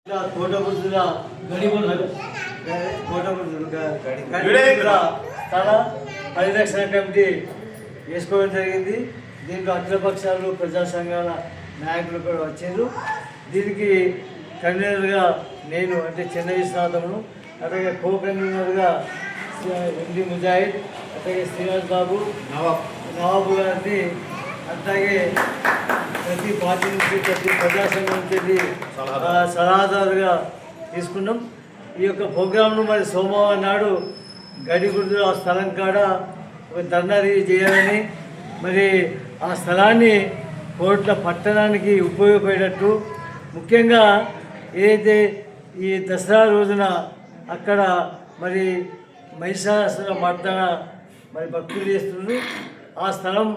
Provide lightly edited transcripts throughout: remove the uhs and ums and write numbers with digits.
కోటబుద్ధుల స్థల పరిరక్షణ కమిటీ వేసుకోవడం జరిగింది. దీంట్లో అఖిలపక్షాలు ప్రజా సంఘాల నాయకులు కూడా వచ్చారు. దీనికి కన్వీనర్గా నేను అంటే చిన్న విశ్వనాథమును, అట్లాగే కో కన్వీనర్గా ఎండి ముజాహిద్, అట్లాగే శ్రీనివాస్ బాబు నవాబు గారిని, అట్లాగే ప్రతి పార్టీ నుంచి ప్రతి ప్రజా సంఘం నుంచి సలహాదారుగా తీసుకున్నాం. ఈ యొక్క ప్రోగ్రాంను మరి సోమవారం నాడు గడిగుడ్డు ఆ స్థలం కాడ ఒక ధర్నా చేయాలని, మరి ఆ స్థలాన్ని కోట్ల పట్టణానికి ఉపయోగపడేటట్టు, ముఖ్యంగా ఏదైతే ఈ దసరా రోజున అక్కడ మరి మహిషాసుర మర్దన మరి భక్తులు చేస్తున్నారు. ఆ స్థలం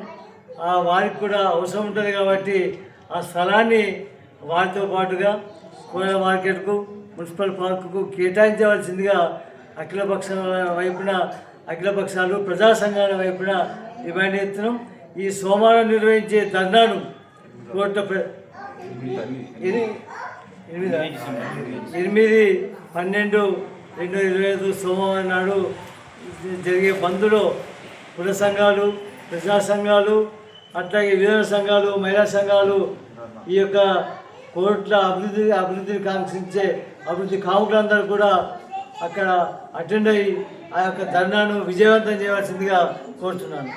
వారికి కూడా అవసరం ఉంటుంది కాబట్టి ఆ స్థలాన్ని వారితో పాటుగా కూరగాయల మార్కెట్కు, మున్సిపల్ పార్కుకు కేటాయించవలసిందిగా అఖిలపక్షాలు ప్రజా సంఘాల వైపున డిమాండ్ చేస్తున్నాం. ఈ సోమవారం నిర్వహించే ధర్నాను కోట్ల 8/12/2025 సోమవారం నాడు జరిగే బంద్లో కుల సంఘాలు, ప్రజా సంఘాలు, అట్లాగే విధాన సంఘాలు, మహిళా సంఘాలు, ఈ యొక్క కోట్ల అభివృద్ధిని కాంక్షించే అభివృద్ధి కాముకులందరూ కూడా అక్కడ అటెండ్ అయ్యి ఆ యొక్క ధర్నాను విజయవంతం చేయవలసిందిగా కోరుతున్నాను.